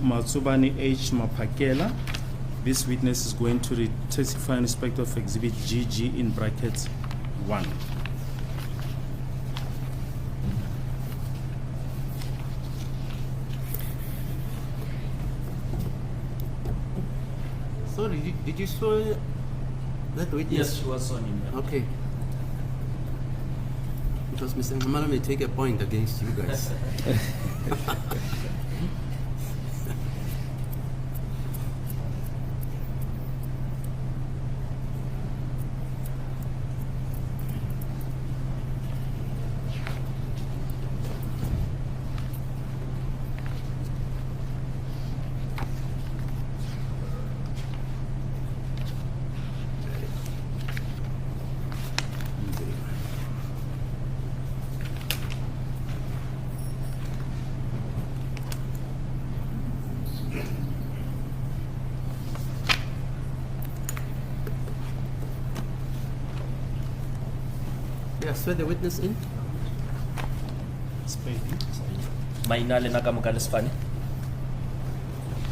Matsubani H. Mapakela. This witness is going to testify in respect of Exhibit GG in brackets 1. Sorry, did you swear that witness? Yes, she was sworn in. Okay. Because Mr. Hamala may take a point against you guys. Yeah, swear the witness in. Maina le naka moka le sefane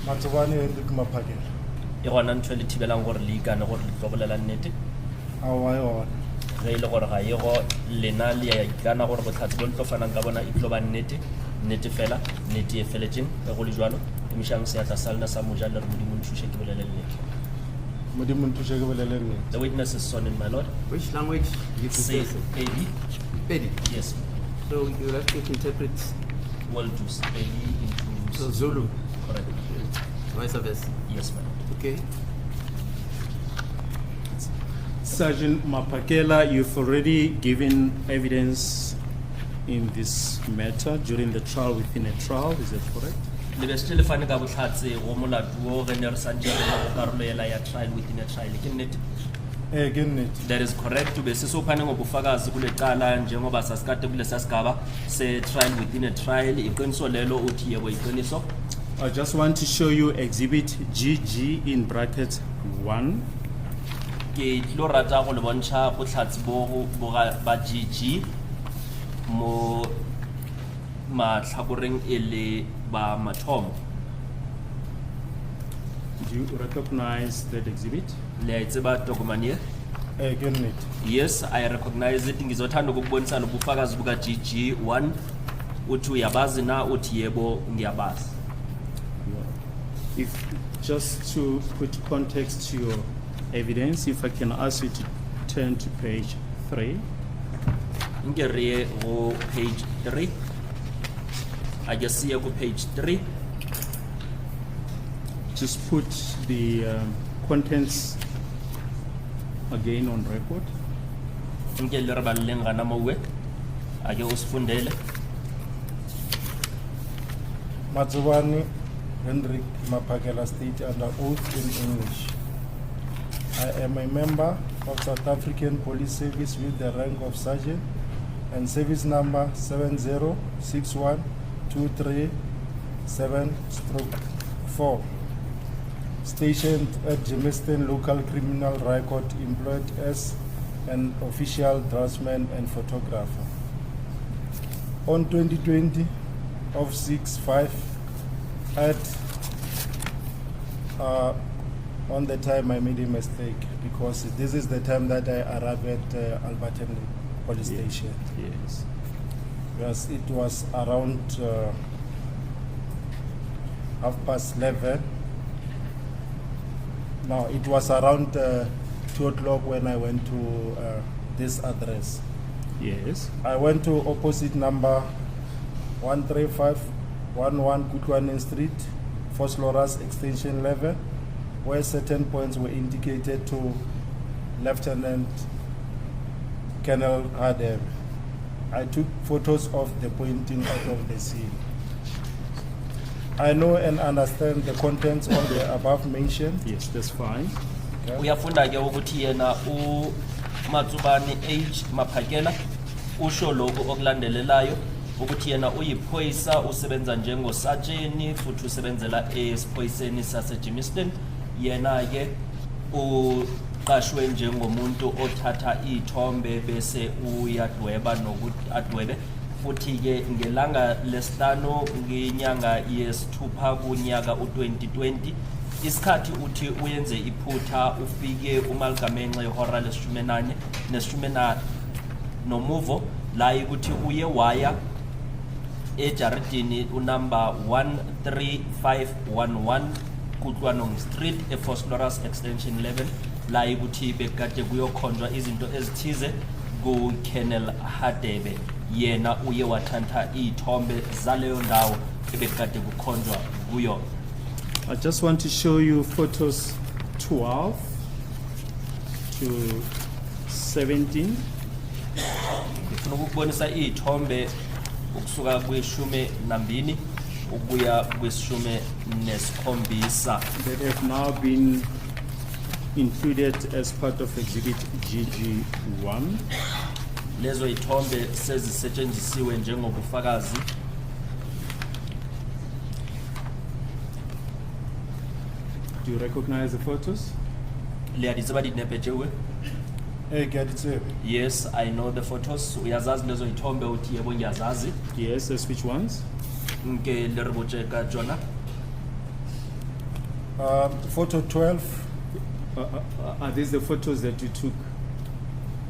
Matsubani Hendrik Mapakela. e gona ntho le thibelang gore le ikane gore le tlo bolela nnete Awa yona. ge ile gore ga e go lena le ya ikana gore botlhatsi bo le tlo fanang ka bona e tlo ba nnete fela nnete e feletseng ge go le jwalo emišang seatla sa lena sa moja le re modimo nthuše ke bolele nnete. Modimo nthuše ke bolele nnete. The witness is sworn in, my lord. Which language you Say prefer? Pedi. Pedi. Yes. So you have to interpret Well, to Pedi into so Zulu. Correct. Vice versa. Yes, ma'am. Okay. Sergeant Mapakela, you've already given evidence in this matter during the trial within a trial, is that correct? Le be se le fane ka botlhatse go molatuo ge ne re santse re na go karolo ela ya trial within a trial ke nnete. Ke nnete. That is correct. Ube sesiphane ngobufakazi kule cala njengoba sasikade kule sasigaba se trial within a trial iqiniso lelo uthi yebo iqiniso. I just want to show you Exhibit GG in brackets 1. Ke tlo rata go le bontsha botlhatsi bo ba GG mo matlhakoreng ele ba mathomo. Do you recognize that exhibit? Le a tseba tokomane e? Ke nnete. Yes, I recognize it. Ngizothanda ukubonisa nobufakazi buka GG 1 uthi uyabazi na uthi yebo ngiyabazi. If just to put context to your evidence, if I can ask you to turn to page 3. Ngere go page 3. I just see go page 3. Just put the contents again on record. Ngele re balleng gana mowe. A ke o sifundele. Matsubani Hendrik Mapakela state under oath in English. I am a member of South African Police Service with the rank of sergeant and service number 7061237/4. Stationed at Germiston Local Criminal Record, employed as an official draftsman and photographer. On 2020 of 6/5 on the time I made a mistake, because this is the time that I arrived at Alberton police station. Yes. Yes, it was around 11:30. No, it was around 2 o'clock when I went to this address. Yes. I went to opposite number 13511 Kutwanen Street, Phosphorus extension 11, where certain points were indicated to Lieutenant Colonel Adv. I took photos of the pointing out of the scene. I know and understand the contents of the above mentioned. Yes, that's fine. Uyafunda ke ukuthi yena u Matsubani H Mapakela usho lokho okulandelelayo ukuthi yena uyiphoyisa usebenza njengosajeni futhi usebenzela esiphoyiseni saseGermiston. Yena ke uqashwe njengomuntu othatha ithombe bese uyadweba nokuthi adwebe futhi ke ngelanga lesihlanu ngenyanga yesithupha kunyaka u2020 isikhathi uthi uyenze iphutha ufike umalgamenxe ihora lesishumi nomuvo la ukuthi uye waya ejaridini unumber 13511 Kutwanong Street eFosloras Extension 11 la ukuthi bekade kuyokhonjwa izinto ezithize ku Colonel Hadebe yena uye wathanda izithombe zaleyo ndawo ebekade kukhonjwa kuyo. I just want to show you photos 12 to 17. Ngifuna ukubonisa izithombe ukusuka kweshumi nambini ukuya kweshumi nesikhombisa That have now been included as part of Exhibit GG1. lezo izithombe sezisetshenzisiwe njengobufakazi. Do you recognize the photos? Liyaditseba dinepe tšeo? Hey, get it safe. Yes, I know the photos. Uyazazi lezo izithombe uthi yebo ngiyazazi. Yes, as which ones? Nke le re botse ka tsona. Photo 12. Are these the photos that you took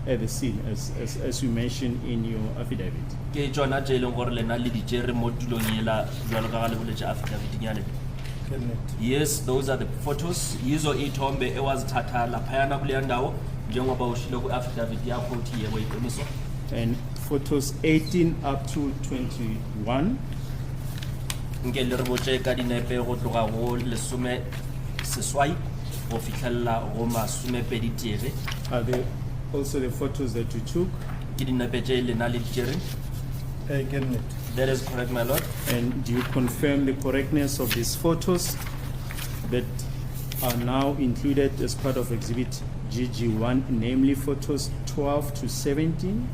at the scene, as you mentioned in your affidavit? Ke tsona tše e leng gore lena le di tšere mo tulong ela jwalo ka ga le boletše affidavit nyane. Yes, those are the photos. Yizo izithombe ewazithatha laphayana kuleya ndawo njengoba ushilo ku-affidavit yakho uthi yebo iqiniso. And photos 18 up to 21. Nke le re botse ka dinepe go tloga go lesome seswai go fitlhelela go masomepedi tee. Are they also the photos that you took? Ke dinepe tše lena le di tšere. Hey, get it. That is correct, my lord. And do you confirm the correctness of these photos that are now included as part of Exhibit GG1, namely photos 12 to 17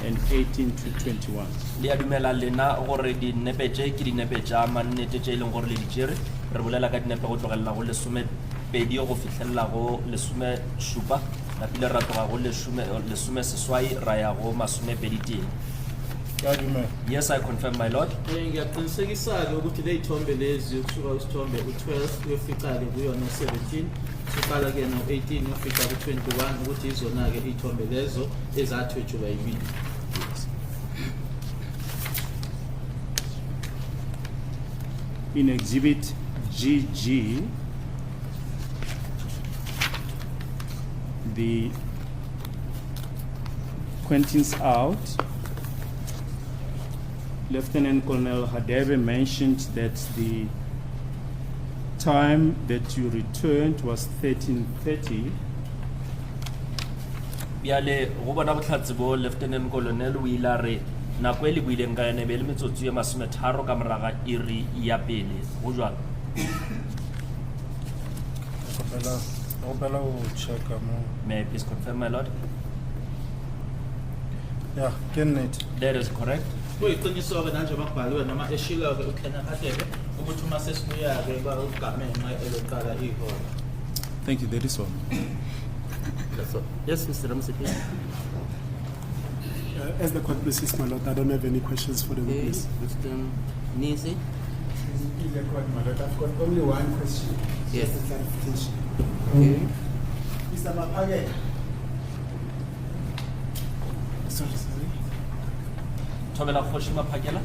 and 18 to 21? Le a dumela lena gore dinepe tše ke dinepe tša mannete tše e leng gore le di tšere. Re bolela ka dinepe go tlogelela go lesomepedi go fitlhelela go lesomešupa lapile ra tloga go lesome seswai ra ya go masomepedi tee. Yes, I confirm, my lord. Ngiyaqinisekisa-ke ukuthi le y'thombe lezi kusuka kwisithombe u-12 uyofica-ke kuyona u-17 suqala-ke no-18 uyofica ku-21 ukuthi izona-ke iy'thombe lezo ezathwetshulwa yimina. In Exhibit GG, the Quentin's out. Lieutenant Colonel Hadebe mentioned that the time that you returned was 13:30. Biale go bona botlhatsi bo Lieutenant Colonel o ile a re nako e le buileng ka yone be le metsotso ye 30 ka moraga iri ya pele go jwalo. May I please confirm, my lord? Yeah, get it. That is correct. Kuyiqiniso-ke nanjengoba kubhaliwe noma eshilo-ke uKenel Hadebe ukuthi uma sesibuya-ke bagamenxa eloqala ihora. Thank you, that is all. That's all. Yes, Mr. Ramsey, please. As the court proceeds, my lord, I don't have any questions for the Okay, witness. Mr. Mnisi. In the court, my lord, I've got only one question. Yes. Just a clarification. Okay. Mr. Mapagela. Sorry. Thobela Kgoshi Maphakela.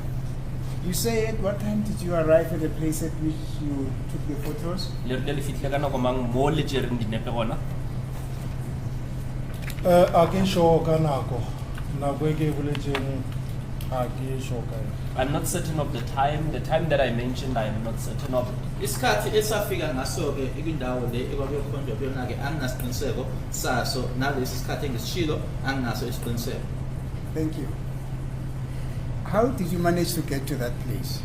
You say at what time did you arrive at the place at which you took the photos? Le rile le fitlhe ka nako mang mo le tšereng dinepe gona? A ke sure ka nako. Nako e ke boletseng a ke sure ka yona. I'm not certain of the time. The time that I mentioned, I am not certain of. Isikhathi esafika ngaso-ke ikwindawo le ekwakuyokhonjwa kuyona-ke anginasiqiniseko saso nalesi sikhathi engisishilo anginaso isiqiniseko. Thank you. How did you manage to get to that place?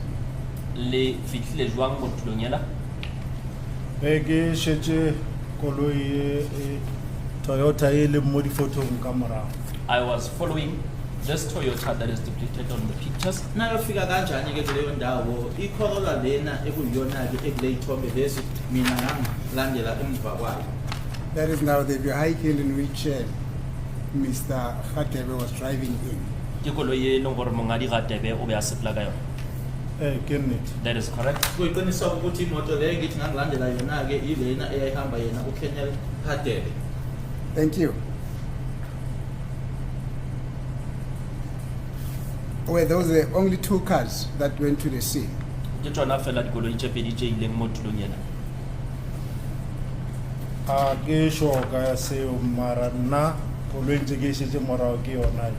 Le fitlhile jwang mo tulong ela? E ke shetse koloi e Toyota e le mo difotong ka morago. I was following this Toyota that is depicted on the pictures. Nayofika kanjani-ke kuleyo ndawo ikhorola lena ekuyiyona-ke ekule y'thombe lezi mina ngangilandela emva kwayo. That is now the vehicle in which Mr. Hadebe was driving in. ke koloi e leng gore mongadi Radebe o be a sepela ka yona. Ke nnete. That is correct. kuyiqiniseka ukuthi imoto leyo ngithi ngangilandela yona-ke ilena eyayihamba yena uKenneth Radebe. Thank you. Were those the only 2 cars that went to the scene? Ke tsona fela dikoloi tse pedi tse ileng mo tulong ena. Ke sure ka seo mara nna koloi ntse ke shetse morao ke yona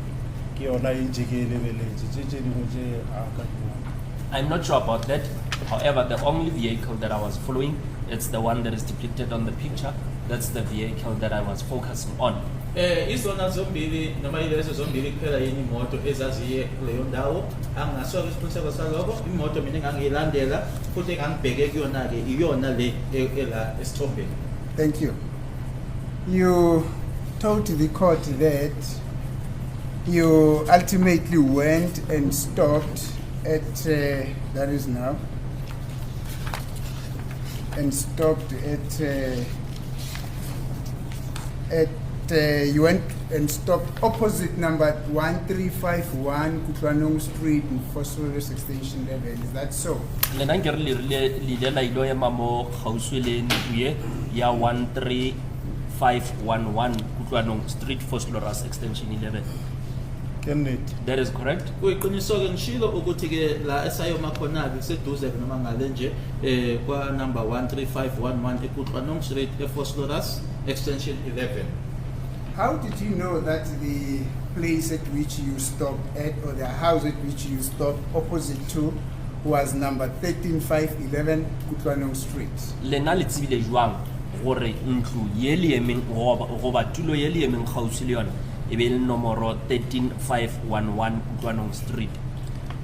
e ntse ke e lebeletse tse dingwe tse a ka di bona. I'm not sure about that. However, the only vehicle that I was following, it's the one that is depicted on the picture. That's the vehicle that I was focusing on. Izona zombili noma yilezo zombili kuphela yini imoto ezaziye kuleyo ndawo angingasoka isiqiniseko salokho imoto mina engangiyilandela futhi engangibheke kuyona-ke iyona le ela esithombeni. Thank you. You told the court that you ultimately went and stopped at, that is now, and stopped you went and stopped opposite number 1351 Kutwanong Street in Phosphorus Extension 11. Is that so? Lena nkere le ile la ilo ya mamo khauswe le ntuye ya 13511 Kutwanong Street Phosphorus Extension 11. Ke nnete. That is correct. Kuyiqiniso-ke ngishilo ukuthi-ke la esayoma khona-ke kuseduze-ke noma ngale nje kwa number 13511 eKutwanong Street ePhosphorus Extension 11. How did you know that the place at which you stopped at, or the house at which you stopped opposite to, was number 13511 Kutwanong Street? Lena le tsibile jwang gore ntlu ye le emeng goba tulo ye le emeng khauswe le yona e be le nomoro 13511 Kutwanong Street.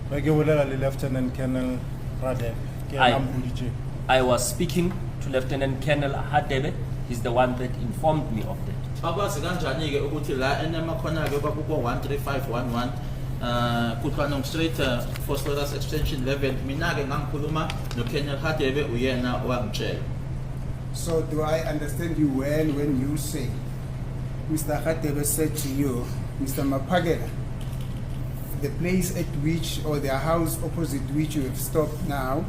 Ba ke bolela le Lieutenant Colonel Radebe. Ke Aye. ena mpoditše. I was speaking to Lieutenant Colonel Radebe. He's the one that informed me of that. Akwazi kanjani-ke ukuthi la enemakhona-ke kwakuko 13511 Kutwanong Street Phosphorus Extension 11 mina-ke ngangikhuluma noKenneth Radebe uyena owangitshela. So do I understand you well when you say Mr. Radebe said to you, Mr. Mapagela, the place at which, or the house opposite which you have stopped now,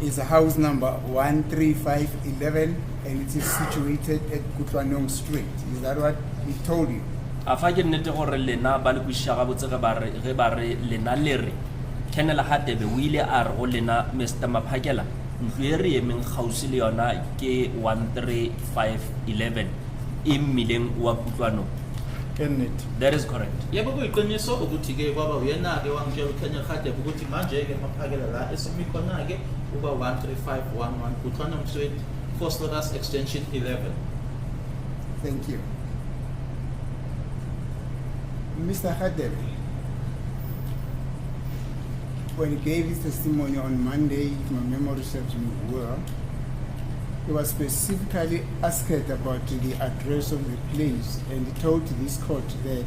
is a house number 13511 and it is situated at Kutwanong Street. Is that what he told you? Afa ke nnete gore lena ba le kwishaga botse ge ba re lena le re Colonel Radebe o ile a re go lena Mr. Mapagela ntlo e re emeng kgauswi le yona ke 13511 e mmileng wa Kutwanong. Ke nnete. That is correct. Yebo kuyiqiniso ukuthi-ke kwaba uyena-ke wangitshela uKenneth Radebe ukuthi manje-ke Maphakela la esimi khona-ke uba 13511 Kutwanong Street Phosphorus Extension 11. Thank you. Mr. Radebe, when he gave his testimony on Monday, if my memory serves me well, he was specifically asked about the address of the place, and he told this court that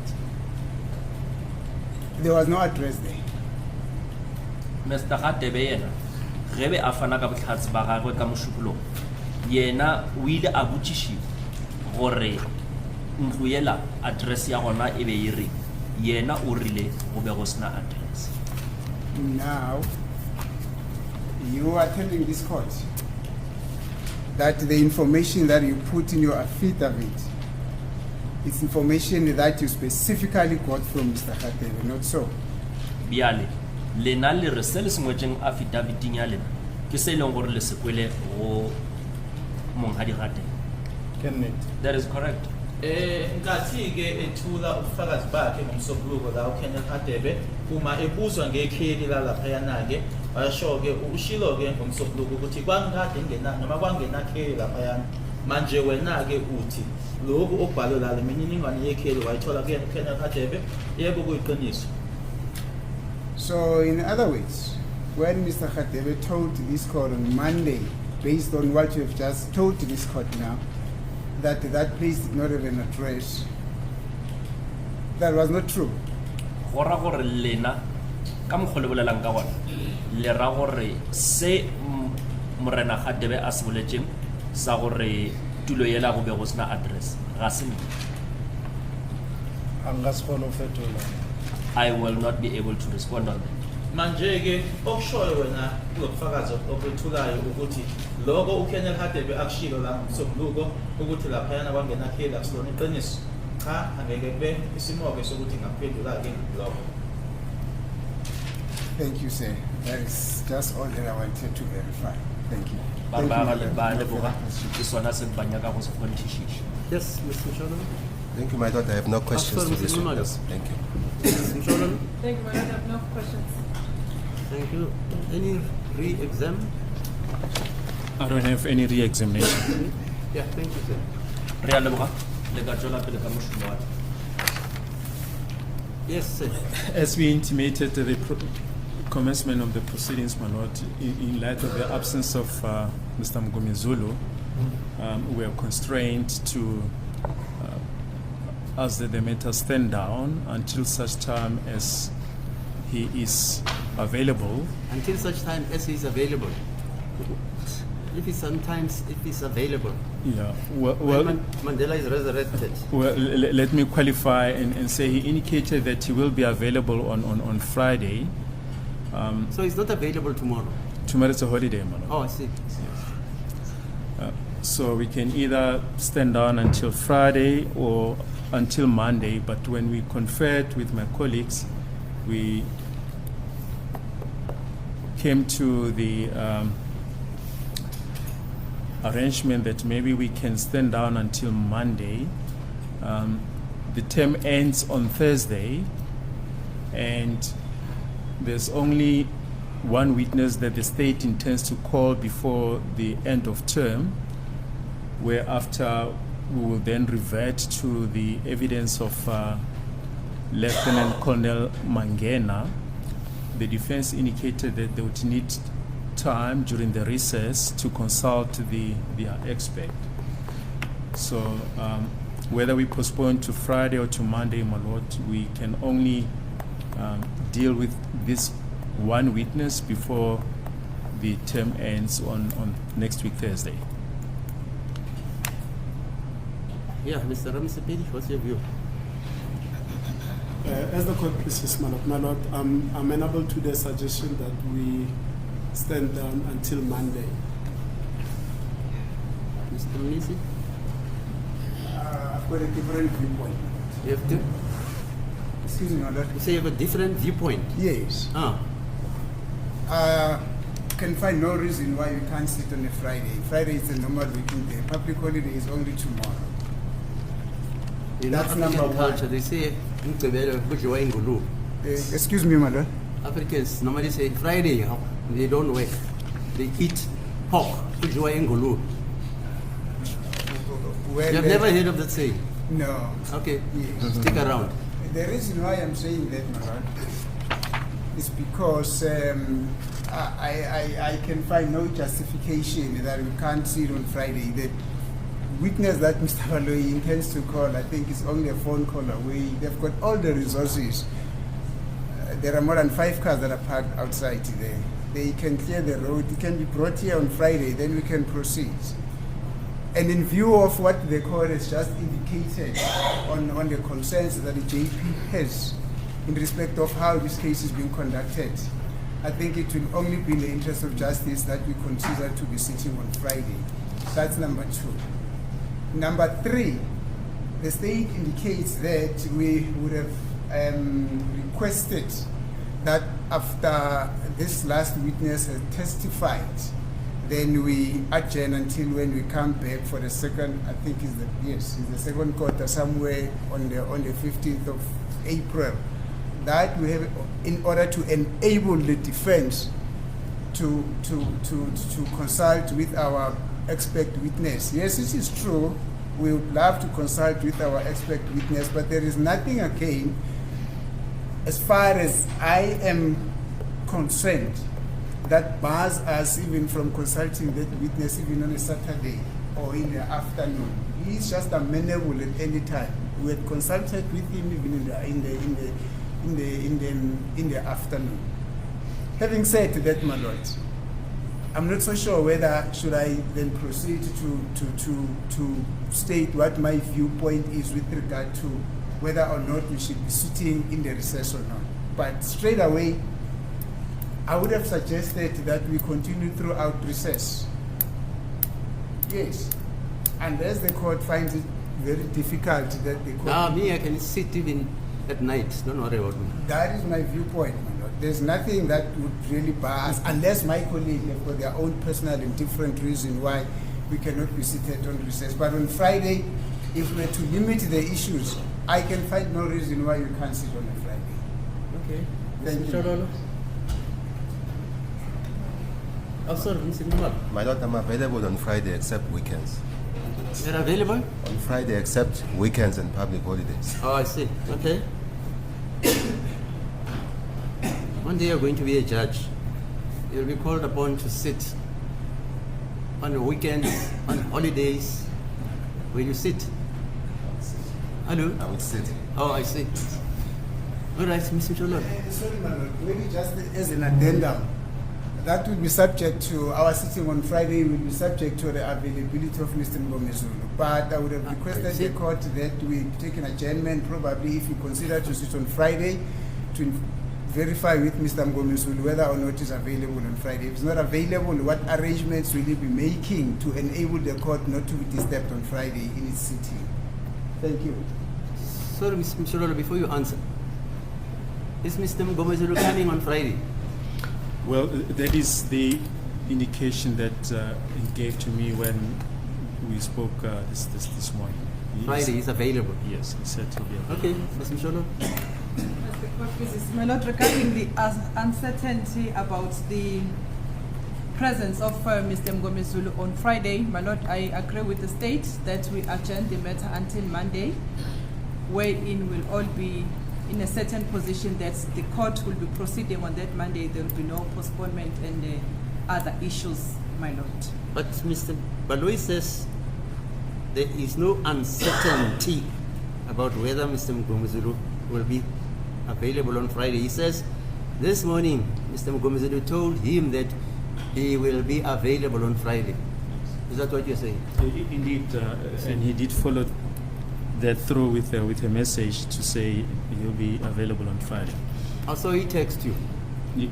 there was no address there. Mr. Radebe yena ge be a fana ka botlhatsi ba gagwe ka mošupolong yena o ile a botšišiwa gore ntlo yela address ya gona e be e reng yena o rile go be go sena address. Now, you are telling this court that the information that you put in your affidavit is information that you specifically got from Mr. Radebe, not so? Bjale lena le re se le sengwetseng affidavit-ing ya lena ke se e leng gore le sekwele go monghadi Radebe. Ke nnete. That is correct. Nkathi-ke ethula ubufakazi bakhe ngomsombuluko la uKenneth Radebe uma ebuzwa ngekheli lalaphayana-ke washo-ke ushilo-ke ngomsombuluko ukuthi kwangikade ngena noma kwangenakheli laphayana manje wena-ke uthi lokhu okubhalwe la le mininingwane yekheli wayithola kuyena uKenneth Radebe. Yebo kuyiqiniso. So, in other words, when Mr. Radebe told this court on Monday, based on what you have just told this court now, that that place did not have an address, that was not true. Go ra gore lena ka mokgwa le bolelang ka gona le ra gore se morena Radebe a se boletseng sa gore tulo yela go be go sena address ga se nnete. A nka se kgone go fetola. I will not be able to respond on that. manje ke okushoyo wena kulobufakazi okwethulayo ukuthi lokho uKenneth Hadebe akushilo la ngomsombuluko ukuthi laphayana kwangena khela kusilona iqiniso cha angeke kube isimoke sokuthi ngaphendula ke lokho. Thank you, sir. That is just all that I wanted to verify. Thank you. Yes, Mr. Shonan. Thank you, my daughter. I have no questions sorry, to this Mr. witness. Mnisi. Thank you. Mr. Shonan. Thank you, Madam. I have no questions. Thank you. Any re-exam? I don't have any re-examination. Yeah, thank you, sir. Yes, sir. As we intimated at the commencement of the proceedings, my lord, in light of the absence of Mr. Mgomezulu, we are constrained to ask that the matter stand down until such time as he is available. Until such time as he is available. If he's available. Yeah. When Mandela is resurrected. Well, let me qualify and say he indicated that he will be available on Friday. So he's not available tomorrow. Tomorrow is a holiday, man. Oh, I see. So we can either stand down until Friday or until Monday. But when we conferred with my colleagues, we came to the arrangement that maybe we can stand down until Monday. The term ends on Thursday, and there's only one witness that the state intends to call before the end of term, whereafter we will then revert to the evidence of Lieutenant Colonel Mangena. The defense indicated that they would need time during the recess to consult their expert. So whether we postpone to Friday or to Monday, my lord, we can only deal with this one witness before the term ends on next week Thursday. Yeah, Mr. Ramsey, what's your view? As the court pleases, my lord, I'm amenable to the suggestion that we stand down until Monday. Mr. Mnisi? I've got a different viewpoint. You have to? Excuse me, my lord. You say you have a different viewpoint? Yes. Can find no reason why we can't sit on a Friday. Friday is a normal working day. Public holiday is only tomorrow. You know, That's African number one. culture, they say, Excuse me, my lord. Africans normally say Friday, they don't work. They eat pork, Well, You have never heard of that saying? No. Okay, Yes. stick around. The reason why I'm saying that, my lord, is because I can find no justification that we can't sit on Friday. The witness that Mr. Baloyi intends to call, I think, is only a phone call away. They've got all the resources. There are more than 5 cars that are parked outside there. They can clear the road. It can be brought here on Friday, then we can proceed. And in view of what the court has just indicated on the concerns that the JP has in respect of how this case is being conducted, I think it will only be in the interest of justice that we consider to be sitting on Friday. That's number 2. Number 3, the state indicates that we would have requested that after this last witness has testified, then we adjourn until when we come back for the second, I think is the second quarter, somewhere on the 15th of April. That we have in order to enable the defense to consult with our expert witness. Yes, this is true. We would love to consult with our expert witness, but there is nothing again, as far as I am concerned, that bars us even from consulting that witness even on a Saturday or in the afternoon. He is just amenable at any time. We had consulted with him even in the afternoon. Having said that, my lord, I'm not so sure whether should I then proceed to state what my viewpoint is with regard to whether or not we should be sitting in the recess or not. But straight away, I would have suggested that we continue throughout recess. Yes, unless the court finds it very difficult that the court... Me, I can sit even at night. Don't worry about me. That is my viewpoint, my lord. There's nothing that would really bar us, unless my colleagues have for their own personal and different reason why we cannot be seated on recess. But on Friday, if we're to limit the issues, I can find no reason why you can't sit on a Friday. Okay. Thank you. Mr. Oh, sorry, Mr. Nimab. My lord, I'm available on Friday except weekends. You're available? On Friday except weekends and public holidays. Oh, I see. Okay. One day you're going to be a judge. You'll be called upon to sit on the weekends, on holidays. Will you sit? Hello? I will sit. Oh, I see. All right, Mr. Cholot. Sorry, my lord. Maybe just as an addendum, that will be subject to our sitting on Friday, will be subject to the availability of Mr. Ngomezulu. But I would have requested the court that we take an adjournment, probably if you consider to sit on Friday, to verify with Mr. Ngomezulu whether or not he's available on Friday. If it's not available, what arrangements will he be making to enable the court not to be disturbed on Friday in its sitting? Thank you. Sorry, Mr. Cholot, before you answer. Is Mr. Ngomezulu coming on Friday? Well, that is the indication that he gave to me when we spoke this morning. Friday is available. Yes, he said to be available. Okay, Mr. Cholot. My lord, regarding the uncertainty about the presence of Mr. Ngomezulu on Friday, my lord, I agree with the state that we adjourn the matter until Monday, wherein we'll all be in a certain position that the court will be proceeding on that Monday. There will be no postponement and other issues, my lord. But Mr. Baloyi says there is no uncertainty about whether Mr. Ngomezulu will be available on Friday. He says this morning Mr. Ngomezulu told him that he will be available on Friday. Is that what you're saying? Indeed, and he did follow that through with a message to say he'll be available on Friday. Also, he texted you.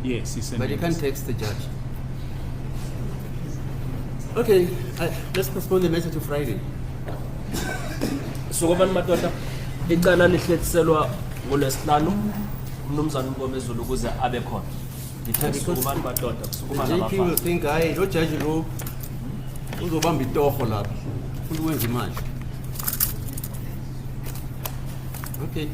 Yes, he sent. But you can't text the judge. Okay, let's postpone the matter to Friday. Sukubani madoda icala lihlethiselwa ngoLwesihlanu umnumzana uNgomezulu ukuze abe khona. Ngithe sukubani madoda kusukuma The JP will nabafana. think, hayi lo judge lo uzobamba itoho lapha ufuna ukwenza imali. Okay.